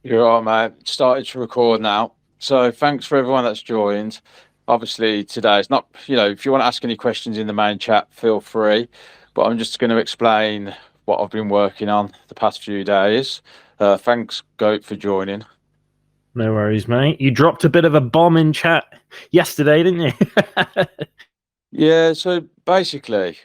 You're all right, mate. Started to record now. So thanks for everyone that's joined. Obviously, today it's not, if you want to ask any questions in the main chat, feel free. But I'm just going to explain what I've been working on the past few days. Thanks, Goat, for joining. No worries, mate. You dropped a bit of a bomb in chat yesterday, didn't you? Yeah, so basically,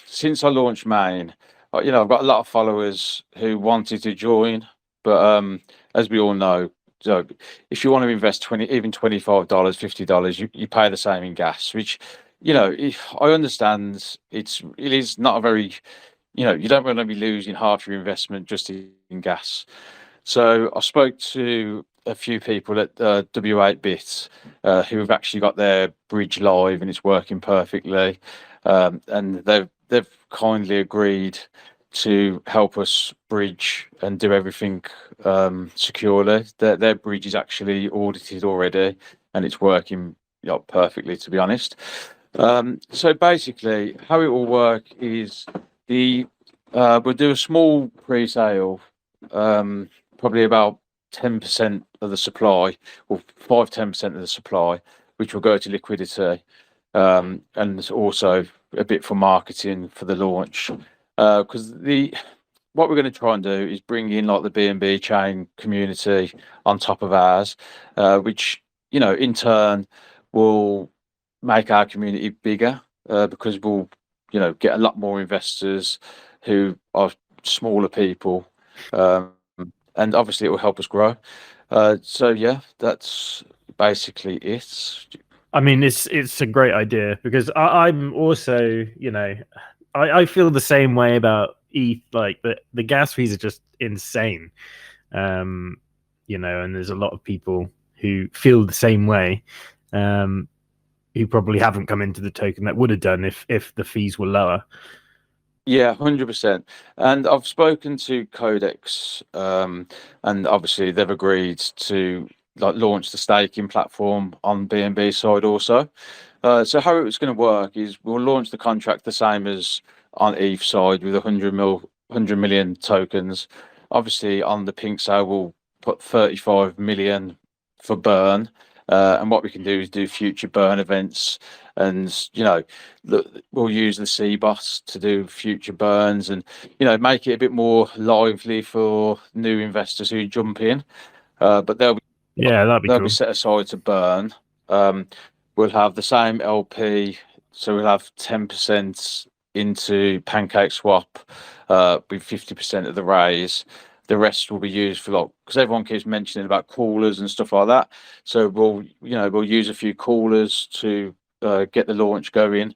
since I launched Main, I've got a lot of followers who wanted to join, but as we all know, so if you want to invest 20, even $25, $50, you pay the same in gas, which, I understand it is not a very, you don't want to be losing half your investment just in gas. So I spoke to a few people at W8 Bits who have actually got their bridge live and it's working perfectly, and they've kindly agreed to help us bridge and do everything securely. Their bridge is actually audited already and it's working perfectly, to be honest. So basically, how it will work is the we'll do a small pre-sale. Probably about 10% of the supply, or 5-10% of the supply, which will go to liquidity, and also a bit for marketing for the launch. Because what we're going to try and do is bring in like the BNB chain community on top of ours, which in turn will make our community bigger, because we'll get a lot more investors who are smaller people. And obviously it will help us grow. So yeah, that's basically it. I mean, it's a great idea because I'm also, I feel the same way about ETH. Like the gas fees are just insane, and there's a lot of people who feel the same way, who probably haven't come into the token that would have done if the fees were lower. Yeah, 100%. And I've spoken to Codex, and obviously they've agreed to like launch the staking platform on BNB side also. So how it's going to work is we'll launch the contract the same as on ETH side with 100 million tokens. Obviously on the pink side we'll put 35 million for burn. And what we can do is do future burn events, and we'll use the C boss to do future burns, and make it a bit more lively for new investors who jump in. But That'd be they'll be cool. set aside to burn. Um, we'll have the same LP, so we'll have 10% into Pancake Swap, with 50% of the raise. The rest will be used for like, because everyone keeps mentioning about coolers and stuff like that. So we'll use a few coolers to get the launch going,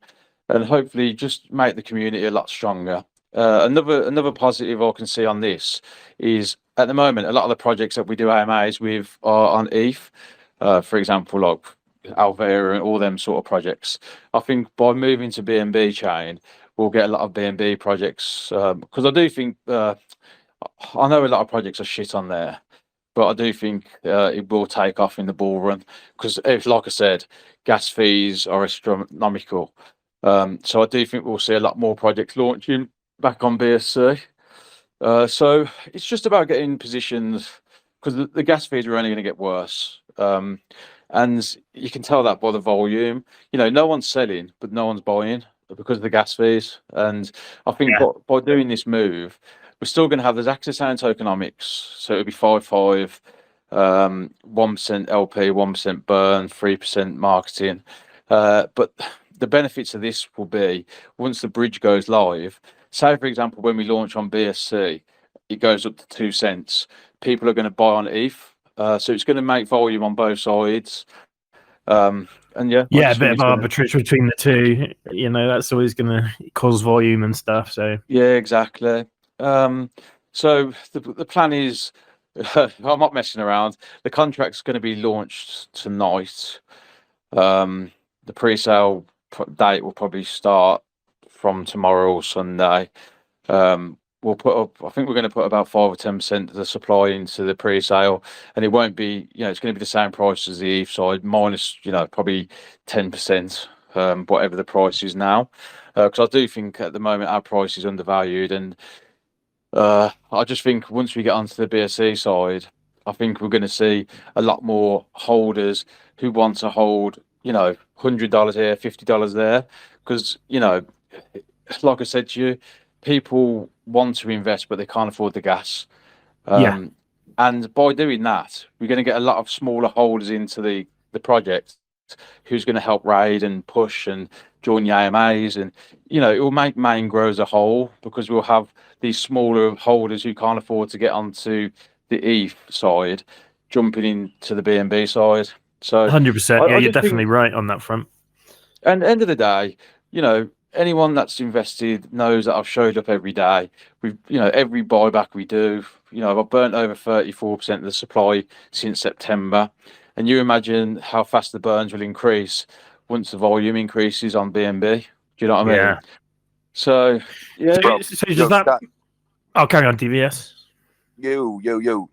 and hopefully just make the community a lot stronger. Another positive I can see on this is at the moment a lot of the projects that we do AMAs with are on ETH. For example, like Alvera and all them sort of projects. I think by moving to BNB chain, we'll get a lot of BNB projects, because I do think I know a lot of projects are shit on there, but I do think it will take off in the ball run because, like I said, gas fees are astronomical. So I do think we'll see a lot more projects launching back on BSC. So it's just about getting positions because the gas fees are only going to get worse. And you can tell that by the volume. No one's selling, but no one's buying because of the gas fees. And I think Yeah, by doing this move, we're still going to have the exact same tokenomics. So it'll be 5-5, 1% LP, 1% burn, 3% marketing. But the benefits of this will be once the bridge goes live. Say, for example, when we launch on BSC, it goes up to 2 cents. People are going to buy on ETH. So it's going to make volume on both sides. And yeah, I yeah, a just bit think of it's going to. arbitrage between the two. That's always going to cause volume and stuff. So Yeah, exactly. So the plan is, I'm not messing around. The contract's going to be launched tonight. The pre-sale date will probably start from tomorrow or Sunday. We'll put up, I think we're going to put about 5 or 10% of the supply into the pre-sale, and it won't be, it's going to be the same price as the ETH side, minus, probably 10%, whatever the price is now. Because I do think at the moment our price is undervalued, and I just think once we get onto the BSC side, I think we're going to see a lot more holders who want to hold, $100 here, $50 there, because like I said to you, people want to invest, but they can't afford the gas. Yeah, Um, and by doing that, we're going to get a lot of smaller holders into the project who's going to help raid and push and join the AMAs. And, it will make Maine grow as a whole because we'll have these smaller holders who can't afford to get onto the ETH side jumping into the BNB side. So 100%. Yeah, I you're just definitely think, right on that front. and end of the day, anyone that's invested knows that I've showed up every day. Every buyback we do, I've burnt over 34% of the supply since September. And you imagine how fast the burns will increase once the volume increases on BNB. Do you know what I mean? Yeah. So, yeah, Bro, So does yo, that? Scott, I'll carry on, DVS. yo.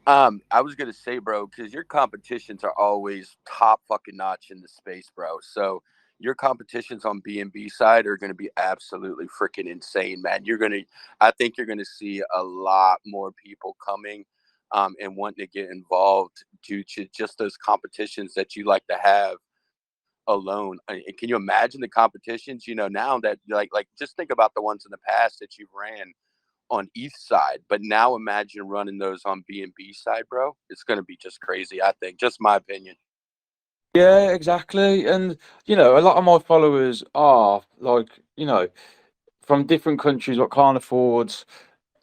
I was gonna say, bro, because your competitions are always top fucking notch in the space, bro. So your competitions on BNB side are gonna be absolutely freaking insane, man. I think you're gonna see a lot more people coming, and wanting to get involved due to just those competitions that you like to have alone. Can you imagine the competitions? Now that like just think about the ones in the past that you've ran on ETH side, but now imagine running those on BNB side, bro. It's going to be just crazy. I think, just my opinion. yeah, exactly. And, a lot of my followers are like, from different countries what can't afford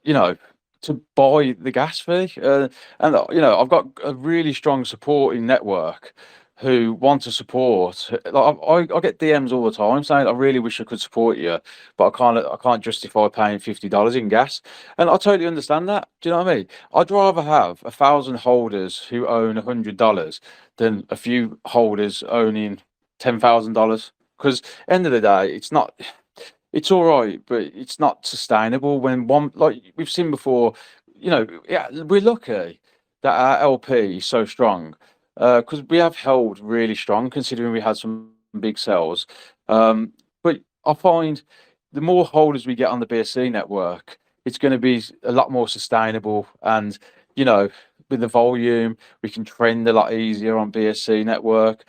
you know, to buy the gas fee. And I've got a really strong supporting network who want to support. Like I get DMs all the time saying, "I really wish I could support you, but I can't justify paying $50 in gas." And I totally understand that. Do you know what I mean? I'd rather have 1,000 holders who own $100 than a few holders owning $10,000. Because end of the day, it's all right, but it's not sustainable when one like we've seen before. Yeah, we're lucky that our LP is so strong because we have held really strong considering we had some big sales. But I find the more holders we get on the BSC network, it's going to be a lot more sustainable, and you know, with the volume, we can trend a lot easier on BSC network.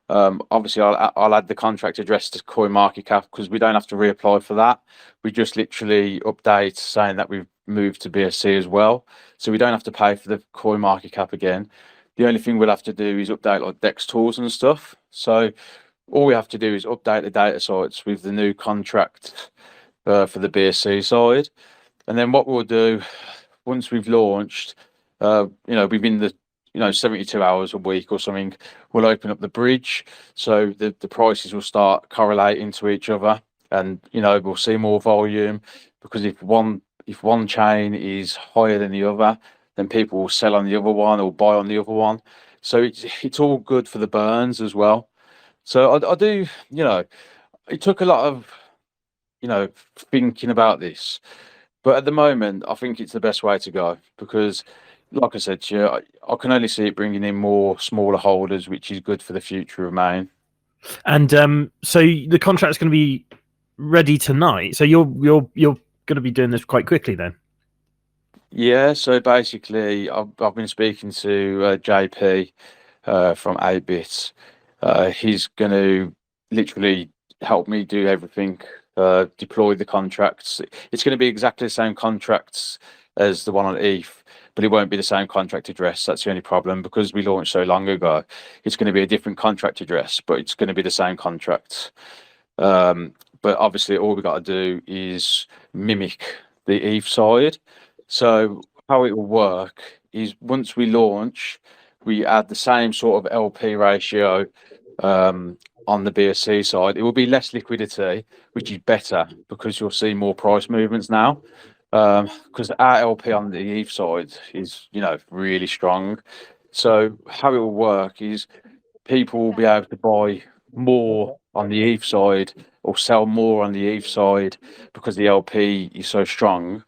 Obviously, I'll add the contract address to CoinMarketCap because we don't have to reapply for that. We just literally update saying that we've moved to BSC as well, so we don't have to pay for the CoinMarketCap again. The only thing we'll have to do is update like Dex tools and stuff. So all we have to do is update the data sites with the new contract for the BSC side, and then what we'll do once we've launched, within the 72 hours a week or something, we'll open up the bridge, so the prices will start correlating to each other, and we'll see more volume because if one chain is higher than the other, then people will sell on the other one or buy on the other one. So it's all good for the burns as well. So I do, it took a lot of thinking about this, but at the moment, I think it's the best way to go because, like I said to you, I can only see it bringing in more smaller holders, which is good for the future of Maine. And so the contract's going to be ready tonight. So you're going to be doing this quite quickly then. Yeah, so basically, I've been speaking to JP from 8-Bit. He's going to literally help me do everything, deploy the contracts. It's going to be exactly the same contracts as the one on ETH, but it won't be the same contract address. That's the only problem because we launched so long ago. It's going to be a different contract address, but it's going to be the same contract. But obviously, all we got to do is mimic the ETH side. So how it will work is once we launch, we add the same sort of LP ratio on the BSC side. It will be less liquidity, which is better because you'll see more price movements now. Because our LP on the ETH side is, really strong. So how it will work is people will be able to buy more on the ETH side or sell more on the ETH side because the LP is so strong.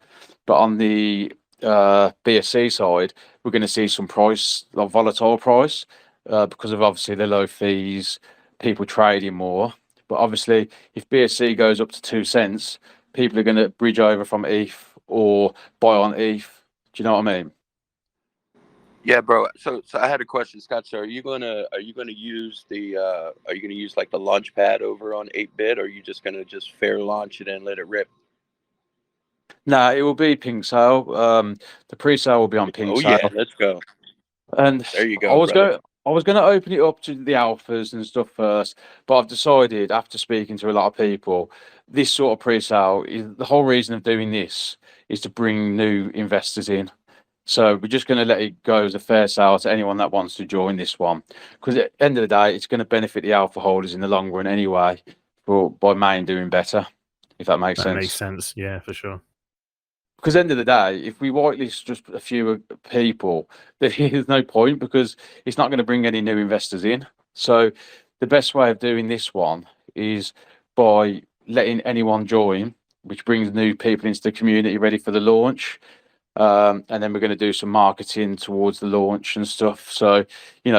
But on the BSC side, we're going to see some price, like volatile price, because of obviously the low fees, people trading more. But obviously, if BSC goes up to 2 cents, people are going to bridge over from ETH or buy on ETH. Do you know what I mean? Yeah, bro. So I had a question, Scott. So are you gonna use the are you gonna use like the launch pad over on 8-bit, or are you just gonna just fair launch it and let it rip? No, it will be pink sale. The pre-sale will be on pink Oh yeah, sale. let's go. And There you I go, was brother. going, I was going to open it up to the alphas and stuff first, but I've decided after speaking to a lot of people, this sort of pre-sale is the whole reason of doing this is to bring new investors in. So we're just going to let it go as a fair sale to anyone that wants to join this one, because at the end of the day, it's going to benefit the alpha holders in the long run anyway, for by Main doing better, if that makes That makes sense. sense. Yeah, for sure. Because end of the day, if we whitelist just a few people, then there's no point because it's not going to bring any new investors in. So the best way of doing this one is by letting anyone join, which brings new people into the community ready for the launch. And then we're going to do some marketing towards the launch and stuff. So,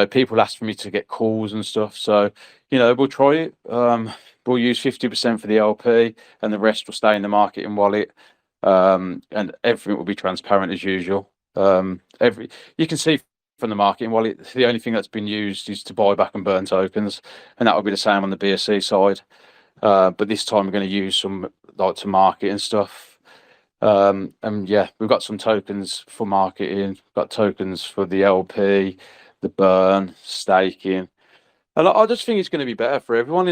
people ask for me to get calls and stuff. So, we'll try it. We'll use 50% for the LP and the rest will stay in the marketing wallet. And everything will be transparent as usual. You can see from the marketing wallet, the only thing that's been used is to buy back and burn tokens, and that will be the same on the BSC side. But this time we're going to use some like to market and stuff. And yeah, we've got some tokens for marketing, got tokens for the LP, the burn, staking. And I just think it's going to be better for everyone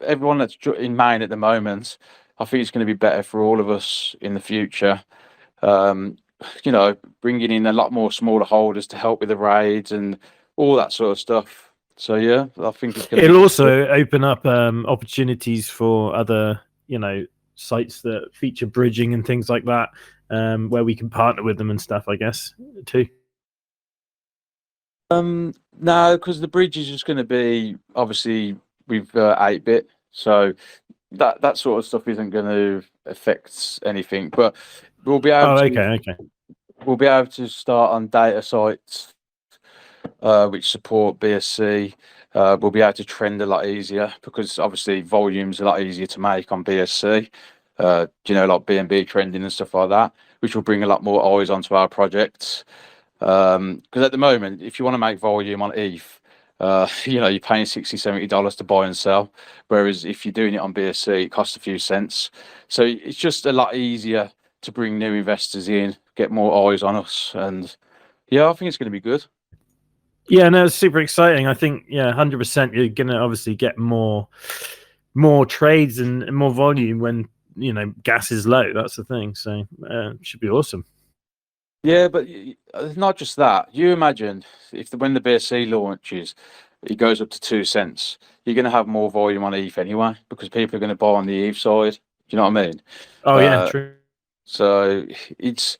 everyone that's in Maine at the moment. I think it's going to be better for all of us in the future. Um, bringing in a lot more smaller holders to help with the raids and all that sort of stuff. So yeah, I think it's going to It'll be. also open up opportunities for other, sites that feature bridging and things like that, where we can partner with them and stuff, I guess, too. No, because the bridge is just going to be obviously with 8-bit, so that sort of stuff isn't going to affect anything. But we'll be able Oh, to okay. we'll be able to start on data sites which support BSC. We'll be able to trend a lot easier because obviously volume's a lot easier to make on BSC. Like BNB trending and stuff like that, which will bring a lot more eyes onto our projects. Because at the moment, if you want to make volume on ETH, you're paying $60-$70 to buy and sell. Whereas if you're doing it on BSC, it costs a few cents. So it's just a lot easier to bring new investors in, get more eyes on us. And yeah, I think it's going to be good. Yeah, no, it's super exciting. I think, 100%. You're gonna obviously get more trades and more volume when gas is low. That's the thing. So it should be awesome. Yeah, but not just that. You imagine when the BSC launches, it goes up to 2 cents. You're going to have more volume on ETH anyway because people are going to buy on the ETH side. Do you know what I mean? Oh yeah, Uh, true. So it's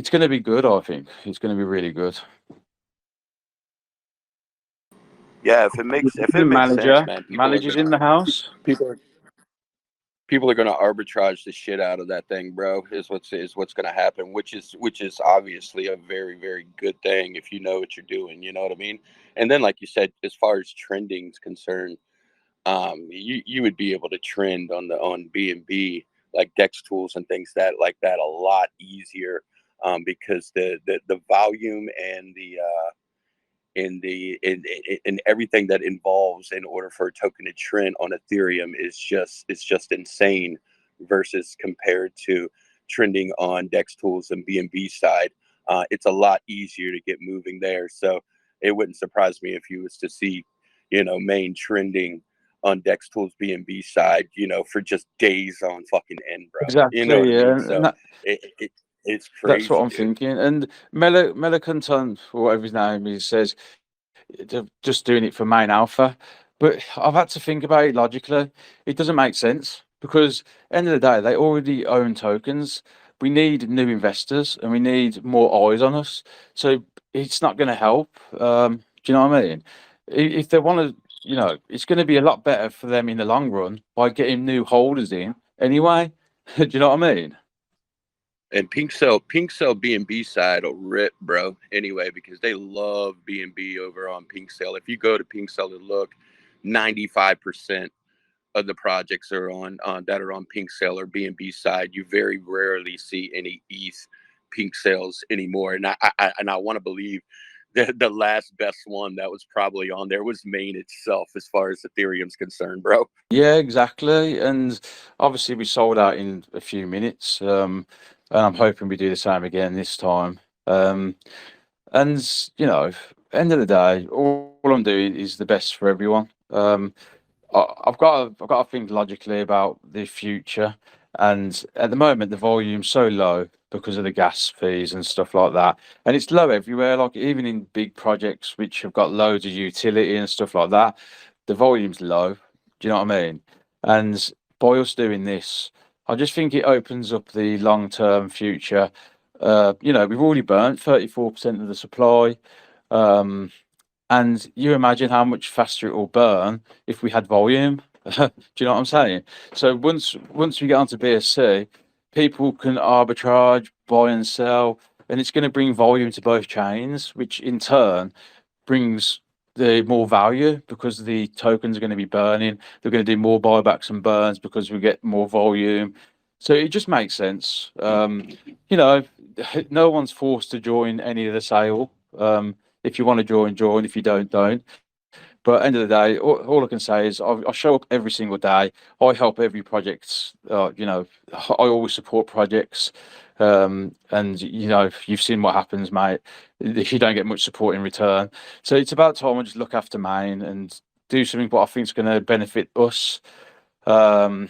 going to be good. I think it's going to be really good. Yeah, if it makes sense, man, Manager's in the house. People are going to arbitrage the shit out of that thing, bro. Is what's going to happen, which is obviously a very, very good thing if you know what you're doing. You know what I mean? And then, like you said, as far as trending is concerned, you would be able to trend on BNB like Dex tools and things like that a lot easier, because the volume and in everything that involves in order for a token to trend on Ethereum it's just insane versus compared to trending on Dex tools and BNB side. It's a lot easier to get moving there. So it wouldn't surprise me if you was to see, Main trending on Dex tools BNB side, for just days on fucking end, bro. You know what Exactly. I mean? Yeah, So it's that's what crazy, I'm dude. thinking. And Melicanton, or whatever his name is, says they're just doing it for main alpha. But I've had to think about it logically. It doesn't make sense because end of the day, they already own tokens. We need new investors and we need more eyes on us. So it's not going to help. Do you know what I mean? If they want to, it's going to be a lot better for them in the long run by getting new holders in anyway. Do you know what I mean? And Pink Cell BNB side will rip, bro. Anyway, because they love BNB over on Pink Cell. If you go to Pink Cell and look, 95% of the projects are on that are on Pink Cell or BNB side. You very rarely see any ETH pink sales anymore. And I want to believe the last best one that was probably on there was Main itself, as far as Ethereum's concerned, bro. Yeah, exactly. And obviously, we sold out in a few minutes. And I'm hoping we do the same again this time. And end of the day, all I'm doing is the best for everyone. I've got to think logically about the future, and at the moment the volume's so low because of the gas fees and stuff like that, and it's low everywhere. Like even in big projects which have got loads of utility and stuff like that, the volume's low. Do you know what I mean? And by us doing this, I just think it opens up the long-term future. We've already burnt 34% of the supply. Um, and you imagine how much faster it will burn if we had volume. Do you know what I'm saying? So once we get onto BSC, people can arbitrage, buy and sell, and it's going to bring volume to both chains, which in turn brings the more value because the tokens are going to be burning. They're going to do more buybacks and burns because we get more volume. So it just makes sense. You know, no one's forced to join any of the sale. If you want to join, join. If you don't, don't. But end of the day, all I can say is I show up every single day. I help every project. I always support projects. And you've seen what happens, mate. If you don't get much support in return, so it's about time I just look after mine and do something what I think is going to benefit us. And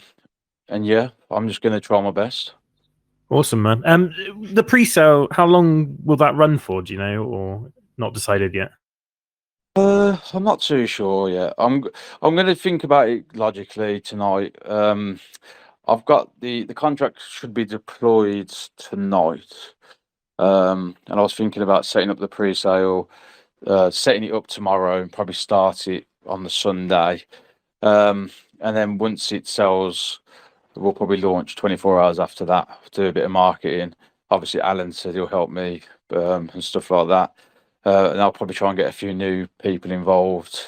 yeah, I'm just going to try my best. Awesome, man. The pre-sale, how long will that run for? Do you know, or not decided yet? I'm not too sure yet. I'm going to think about it logically tonight. I've got the contract should be deployed tonight. And I was thinking about setting up the pre-sale, setting it up tomorrow, and probably start it on the Sunday. And then once it sells, we'll probably launch 24 hours after that, do a bit of marketing. Obviously, Alan said he'll help me and stuff like that. And I'll probably try and get a few new people involved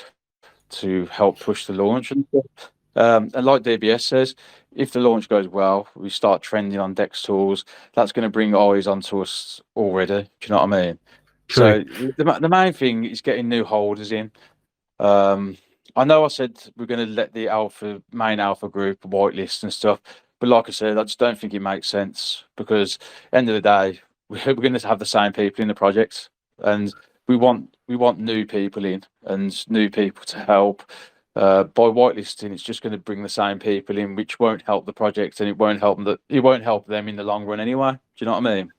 to help push the launch and stuff. And like DBS says, if the launch goes well, we start trending on Dex tools. That's going to bring eyes onto us already. Do you know what I mean? True. So the main thing is getting new holders in. I know I said we're going to let the main alpha group whitelist and stuff, but like I said, I just don't think it makes sense because end of the day, we're going to have the same people in the project, and we want new people in and new people to help. By whitelisting, it's just going to bring the same people in, which won't help the project, and it won't help them in the long run anyway. Do you know what I mean?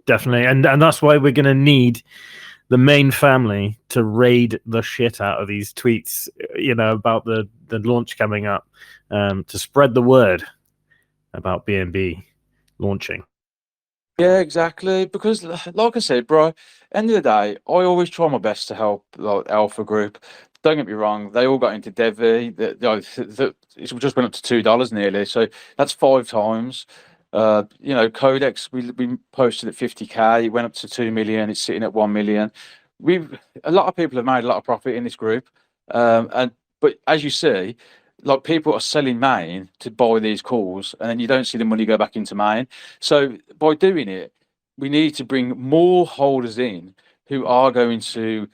Definitely, and that's why we're going to need the main family to raid the shit out of these tweets, about the launch coming up, to spread the word about BNB launching. Yeah, exactly. Because, like I said, bro, end of the day, I always try my best to help like Alpha Group. Don't get me wrong; they all got into Devi. It just went up to $2 nearly, so that's 5 times. Codex we posted at 50K. It went up to 2 million. It's sitting at 1 million. A lot of people have made a lot of profit in this group, but as you see, like people are selling main to buy these calls, and then you don't see the money go back into main. So by doing it, we need to bring more holders in who are going to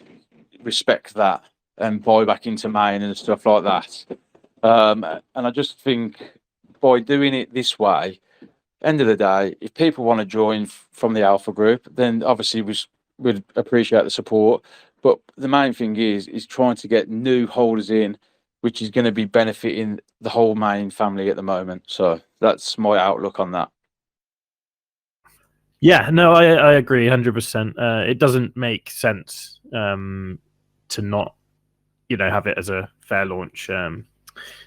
respect that and buy back into main and stuff like that. And I just think by doing it this way, end of the day, if people want to join from the Alpha Group, then obviously we'd appreciate the support. But the main thing is trying to get new holders in, which is going to be benefiting the whole main family at the moment. So that's my outlook on that. Yeah, no, I agree 100%. It doesn't make sense to not, have it as a fair launch.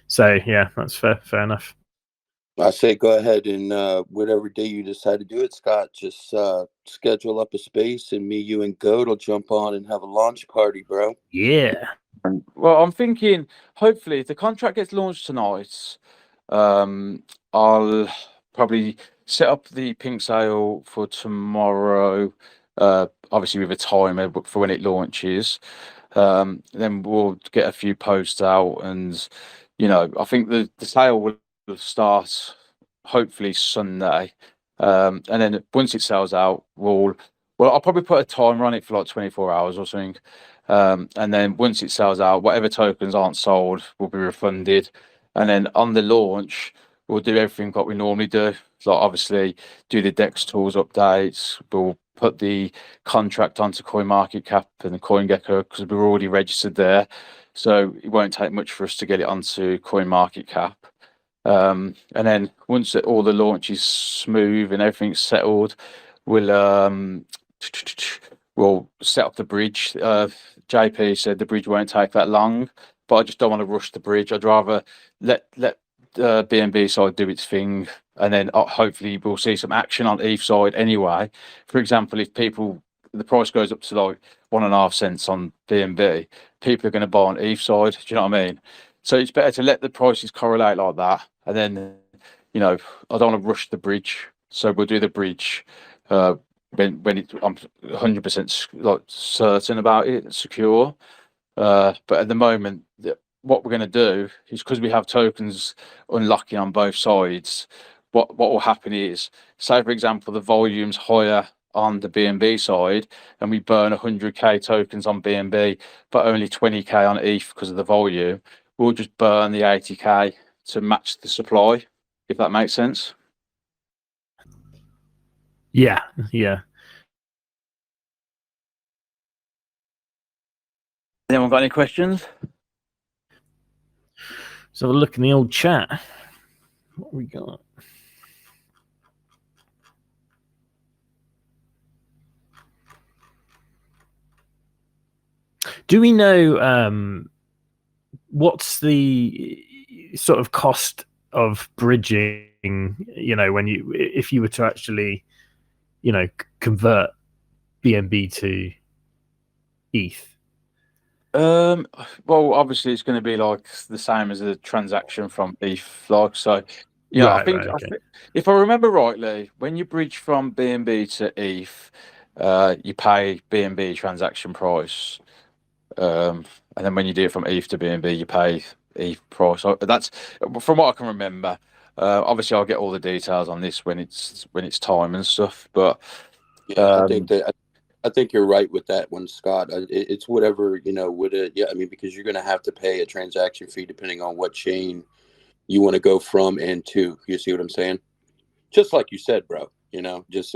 So yeah, that's fair enough. I say go ahead and whatever day you decide to do it, Scott, just schedule up a space and me, you, and Goat will jump on and have a launch party, bro. Yeah. Well, I'm thinking hopefully if the contract gets launched tonight, I'll probably set up the pink sale for tomorrow, obviously with a timer for when it launches. Then we'll get a few posts out, and I think the sale will start hopefully Sunday. And then once it sells out, I'll probably put a timer on it for like 24 hours or something. And then once it sells out, whatever tokens aren't sold will be refunded. And then on the launch, we'll do everything what we normally do. Like obviously do the DEX tools updates. We'll put the contract onto CoinMarketCap and CoinGecko because we're already registered there. So it won't take much for us to get it onto CoinMarketCap. And then once all the launch is smooth and everything's settled, we'll set up the bridge. JP said the bridge won't take that long, but I just don't want to rush the bridge. I'd rather let BNB side do its thing, and then hopefully we'll see some action on ETH side anyway. For example, if the price goes up to like 1.5 cents on BNB, people are going to buy on ETH side. Do you know what I mean? So it's better to let the prices correlate like that, and then I don't want to rush the bridge. So we'll do the bridge when I'm 100% like certain about it, secure. But at the moment, what we're going to do is because we have tokens unlocking on both sides. What will happen is, say for example, the volume's higher on the BNB side, and we burn 100k tokens on BNB, but only 20k on ETH because of the volume. We'll just burn the 80k to match the supply, if that makes sense. Yeah. Anyone got any questions? So we'll look in the old chat. What we got? Do we know what's the sort of cost of bridging? If you were to actually, convert BNB to ETH. Well, obviously it's going to be like the same as a transaction from ETH, like so. Yeah, Right, I think if I remember rightly, when you bridge from BNB to ETH, you pay BNB transaction price, and then when you do it from ETH to BNB, you pay ETH price. So that's from what I can remember. Obviously, I'll get all the details on this when it's time and stuff. But yeah, I think you're right with that one, Scott. It's whatever would it? Yeah, I mean, because you're going to have to pay a transaction fee depending on what chain you want to go from and to. You see what I'm saying? Just like you said, bro. Just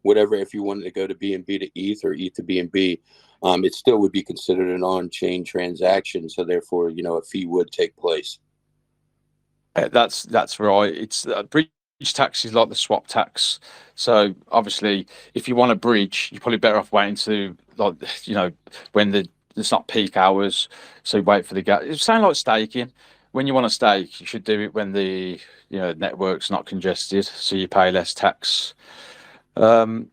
whatever. If you wanted to go to BNB to ETH or ETH to BNB, it still would be considered an on-chain transaction. So therefore, a fee would take place. That's right. It's bridge tax is like the swap tax. So obviously, if you want a bridge, you're probably better off waiting to when it's not peak hours. So wait for the gas. It's sound like staking. When you want to stake, you should do it when the network's not congested, so you pay less tax. But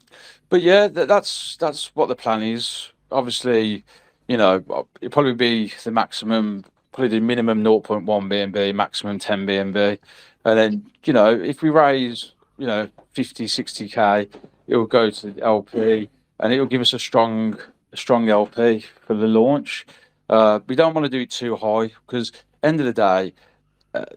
yeah, that's what the plan is. Obviously, it'd probably be the maximum. Probably the minimum 0.1 BNB, maximum 10 BNB. And then, if we raise, 50, 60k, it will go to the LP and it will give us a strong LP for the launch. We don't want to do it too high because end of the day,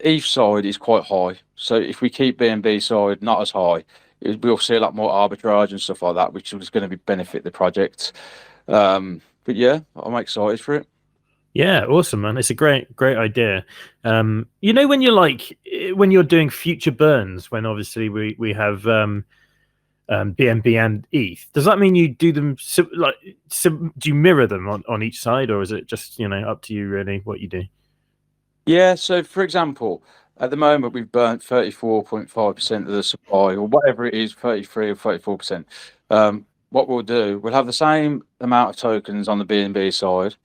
ETH side is quite high. So if we keep BNB side not as high, we'll see a lot more arbitrage and stuff like that, which is going to benefit the project. But yeah, I'm excited for it. Yeah, awesome, man. It's a great idea. When you're doing future burns, when obviously we have BNB and ETH, does that mean you do them do you mirror them on each side, or is it just up to you really what you do? Yeah, so for example, at the moment we've burnt 34.5% of the supply, or whatever it is, 33 or 34%. What we'll do, we'll have the same amount of tokens on the BNB side.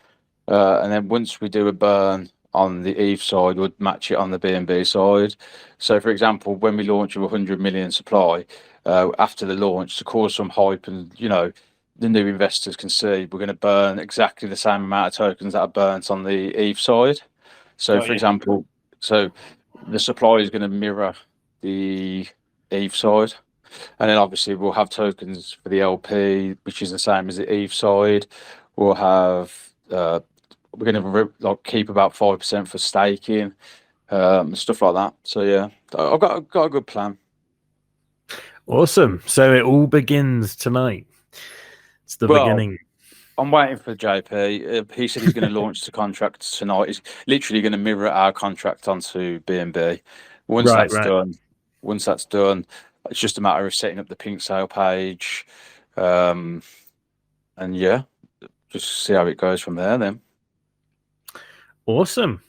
And then once we do a burn on the ETH side, we'll match it on the BNB side. So, for example, when we launch with 100 million supply, after the launch, to cause some hype and, the new investors can see we're going to burn exactly the same amount of tokens that are burnt on the ETH side. So, for example, the supply is going to mirror the ETH side. And then obviously we'll have tokens for the LP, which is the same as the ETH side. We'll have we're going to keep about 5% for staking, stuff like that. So yeah, I've got a good plan. Awesome. So it all begins tonight. It's the Well, beginning. I'm waiting for JP. He said he's going to launch the contract tonight. He's literally going to mirror our contract onto BNB. Once Right, that's right. done, it's just a matter of setting up the pink sale page, and yeah, just see how it goes from there. Then. Awesome.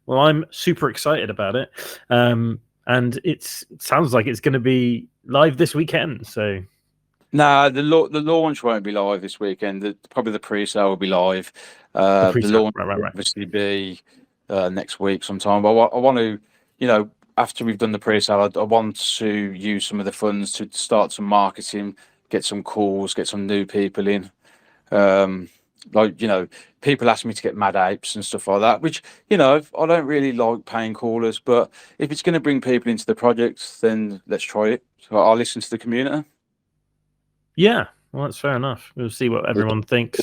Well, I'm super excited about it, and it sounds like it's going to be live this weekend. So. Nah, the launch won't be live this weekend. Probably the pre-sale will be live. The The pre-sale. launch Right. will obviously be next week sometime. But I want to, after we've done the pre-sale, I want to use some of the funds to start some marketing, get some calls, get some new people in. People ask me to get mad apes and stuff like that, which, I don't really like paying callers, but if it's going to bring people into the project, then let's try it. So I'll listen to the community. Yeah, well, that's fair enough. We'll see what everyone thinks.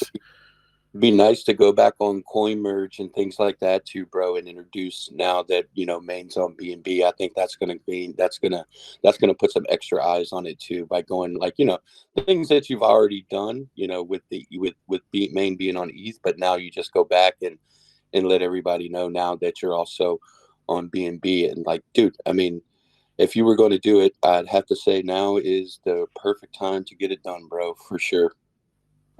Be nice to go back on CoinMerge and things like that too, bro, and introduce now that main's on BNB. I think that's gonna put some extra eyes on it too by going the things that you've already done, with main being on ETH, but now you just go back and let everybody know now that you're also on BNB. And dude, I mean, if you were going to do it, I'd have to say now is the perfect time to get it done, bro, for sure.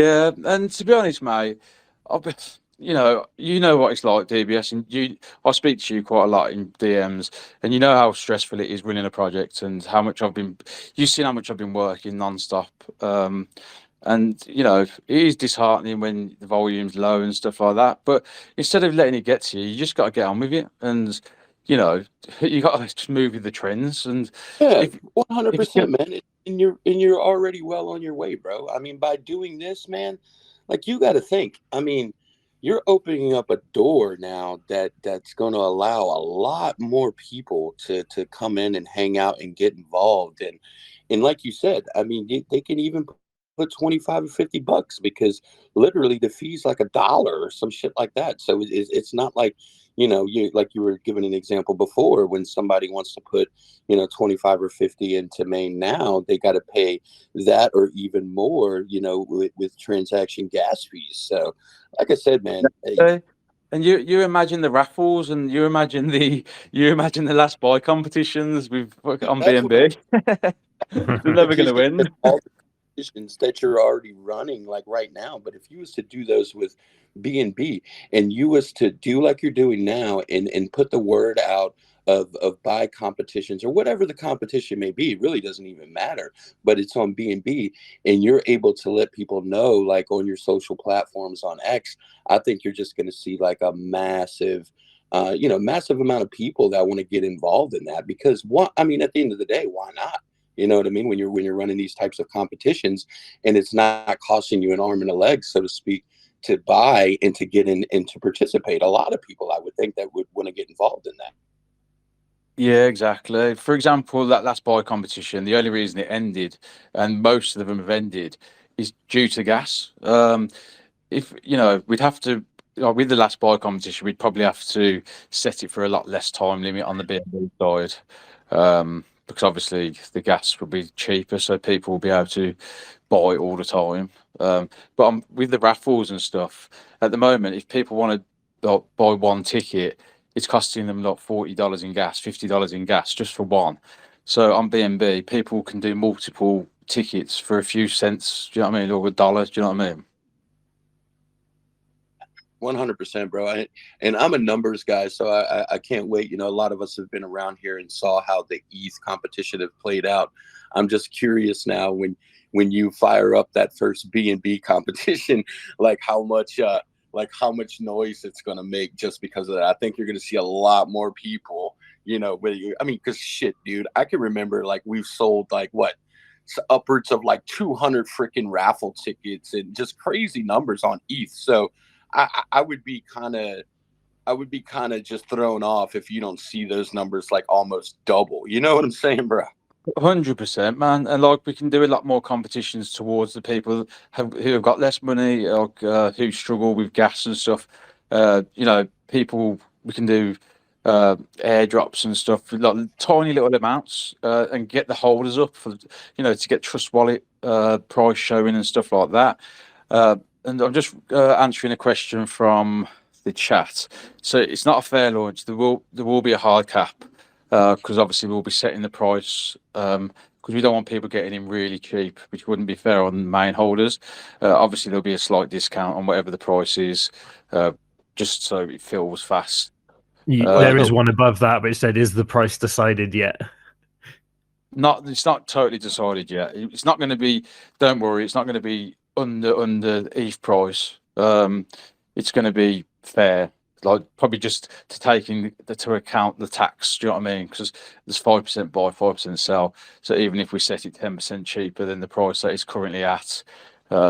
Yeah, and to be honest, mate, I've been, you know what it's like, DBS, and I speak to you quite a lot in DMs, and you know how stressful it is running a project, and how much you've seen how much I've been working non-stop, and it is disheartening when the volume's low and stuff like that. But instead of letting it get to you, you just got to get on with it, and you got to just move with the trends, and Yeah, if 100%, man. And you're already well on your way, bro. I mean, by doing this, man, you got to think. I mean, you're opening up a door now that's going to allow a lot more people to come in and hang out and get involved. And like you said, I mean, they can even put 25 or $50 because literally the fee's like $1 or some shit like that. So it's not like, you were giving an example before when somebody wants to put 25 or 50 into main, now they got to pay that or even more, with transaction gas fees. So like I said, man. And you imagine the raffles, and you imagine the last buy competitions on That's BNB. They're never going to win. all the competitions that you're already running right now. But if you was to do those with BNB, and you was to do like you're doing now and put the word out of buy competitions or whatever the competition may be, it really doesn't even matter. But it's on BNB, and you're able to let people know on your social platforms on X. I think you're just going to see a massive massive amount of people that want to get involved in that, because at the end of the day, why not? You know what I mean? When you're running these types of competitions, and it's not costing you an arm and a leg, so to speak, to buy and to get in and to participate. A lot of people, I would think, that would want to get involved in that. Yeah, exactly. For example, that last buy competition, the only reason it ended, and most of them have ended, is due to gas. If we'd have to, with the last buy competition, we'd probably have to set it for a lot less time limit on the BNB side, because obviously the gas will be cheaper, so people will be able to buy all the time. But with the raffles and stuff, at the moment, if people want to buy one ticket, it's costing them $40 in gas, $50 in gas just for one. So on BNB, people can do multiple tickets for a few cents. Do you know what I mean? Or $1. Do you know what I mean? 100%, bro. And I'm a numbers guy, so I can't wait. A lot of us have been around here and saw how the ETH competition have played out. I'm just curious now, when you fire up that first BNB competition, how much noise it's going to make just because of that. I think you're going to see a lot more people, because shit, dude, I can remember we've sold upwards of 200 freaking raffle tickets and just crazy numbers on ETH. So I would be kind of just thrown off if you don't see those numbers almost double. You know what I'm saying, bro? 100%, man. And we can do a lot more competitions towards the people who have got less money, or who struggle with gas and stuff. People, we can do airdrops and stuff, like tiny little amounts, and get the holders up for, to get Trust Wallet price showing and stuff like that. And I'm just answering a question from the chat. So it's not a fair launch. There will be a hard cap, because obviously we'll be setting the price, because we don't want people getting in really cheap, which wouldn't be fair on main holders. Obviously there'll be a slight discount on whatever the price is, just so it fills fast. There is one above that, but it said, "Is the price decided yet?" It's not totally decided yet. It's not going to be. Don't worry, it's not going to be under ETH price. It's going to be fair, like probably just to take into account the tax. Do you know what I mean? Because there's 5% buy, 5% sell. So even if we set it 10% cheaper than the price that it's currently at,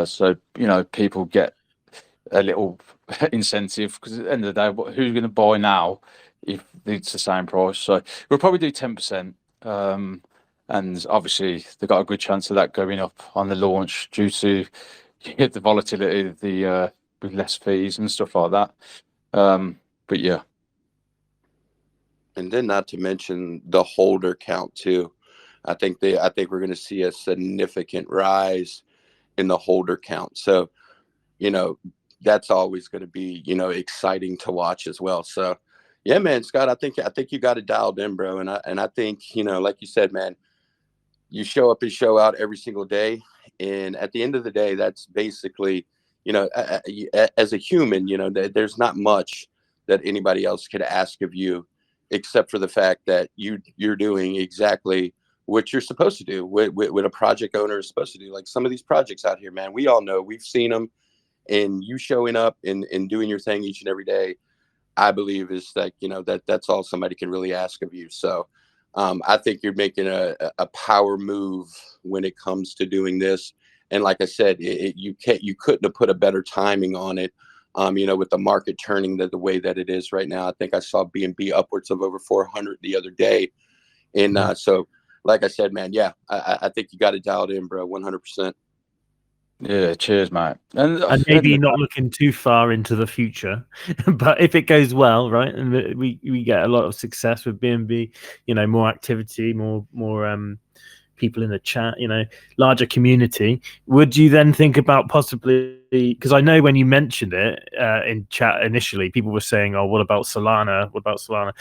so people get a little incentive, because at the end of the day, who's going to buy now if it's the same price? So we'll probably do 10%. And obviously they've got a good chance of that going up on the launch due to the volatility of the with less fees and stuff like that. But yeah. And then not to mention the holder count too. I think we're going to see a significant rise in the holder count. So, that's always going to be, exciting to watch as well. So yeah, man, Scott, I think you got it dialed in, bro. And I think, like you said, man, you show up and show out every single day. And at the end of the day, that's basically, as a human, there's not much that anybody else could ask of you, except for the fact that you're doing exactly what you're supposed to do, what a project owner is supposed to do. Like some of these projects out here, man, we all know, we've seen them, and you showing up and doing your thing each and every day, I believe is like, that's all somebody can really ask of you. So I think you're making a power move when it comes to doing this. And like I said, you couldn't have put a better timing on it. With the market turning the way that it is right now. I think I saw BNB upwards of over 400 the other day. And so, like I said, man, yeah, I think you got it dialed in, bro, 100%. Yeah, cheers, mate. And maybe not looking too far into the future, but if it goes well, right, and we get a lot of success with BNB, more activity, more people in the chat, larger community, would you then think about possibly, because I know when you mentioned it in chat initially, people were saying, "Oh, what about Solana? What about Solana?"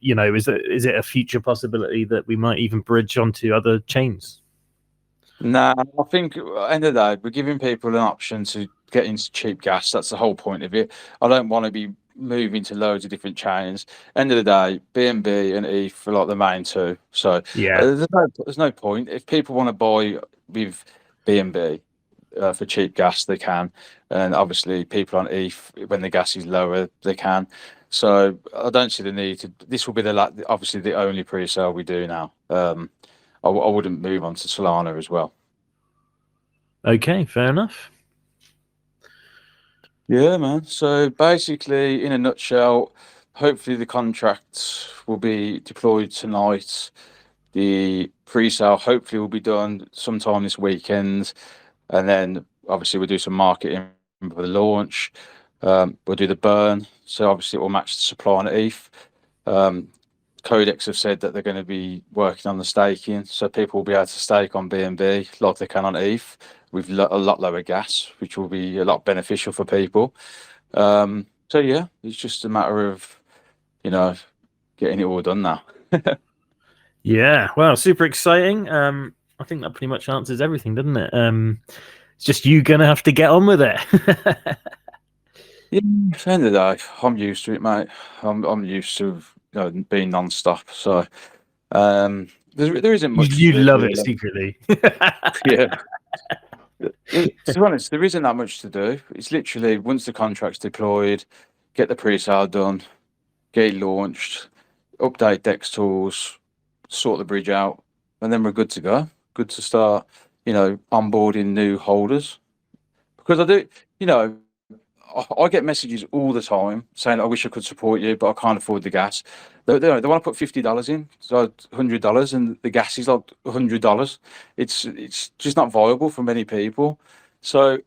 Is it a future possibility that we might even bridge onto other chains? Nah, I think at the end of the day, we're giving people an option to get into cheap gas. That's the whole point of it. I don't want to be moving to loads of different chains. End of the day, BNB and ETH are like the main two. So yeah, there's no point. If people want to buy with BNB for cheap gas, they can. And obviously, people on ETH, when the gas is lower, they can. So I don't see the need to. This will be obviously the only pre-sale we do now. I wouldn't move on to Solana as well. Okay, fair enough. Yeah, man. So basically, in a nutshell, hopefully the contracts will be deployed tonight. The pre-sale hopefully will be done sometime this weekend, and then obviously we'll do some marketing for the launch. We'll do the burn, so obviously it will match the supply on ETH. Codex have said that they're going to be working on the staking, so people will be able to stake on BNB like they can on ETH with a lot lower gas, which will be a lot beneficial for people. So yeah, it's just a matter of getting it all done now. Yeah, well, super exciting. I think that pretty much answers everything, doesn't it? It's just you gonna have to get on with it. Yeah, at the end of the day, I'm used to it, mate. I'm used to being non-stop. So there isn't much. You to do, love really. it secretly. Yeah. To be honest, there isn't that much to do. It's literally once the contract's deployed, get the pre-sale done, get it launched, update Dex tools, sort the bridge out, and then we're good to go. Good to start, onboarding new holders. Because I do, I get messages all the time saying, "I wish I could support you, but I can't afford the gas." They want to put $50 in, so $100, and the gas is like $100. It's just not viable for many people. So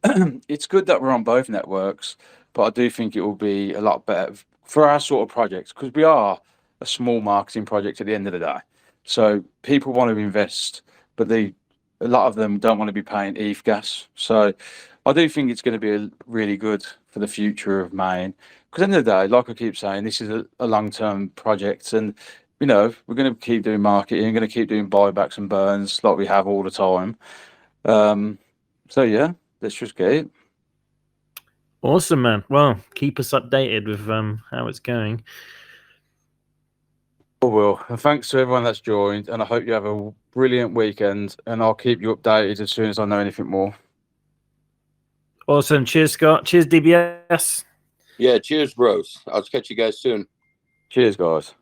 it's good that we're on both networks, but I do think it will be a lot better for our sort of projects, because we are a small marketing project at the end of the day. So people want to invest, but a lot of them don't want to be paying ETH gas. So I do think it's going to be really good for the future of Maine. Because at the end of the day, like I keep saying, this is a long-term project, and we're going to keep doing marketing, going to keep doing buybacks and burns like we have all the time. So yeah, let's just get it. Awesome, man. Well, keep us updated with how it's going. I will. And thanks to everyone that's joined, and I hope you have a brilliant weekend, and I'll keep you updated as soon as I know anything more. Awesome. Cheers, Scott. Cheers, DBS. Yeah, cheers, bros. I'll catch you guys soon. Cheers, guys.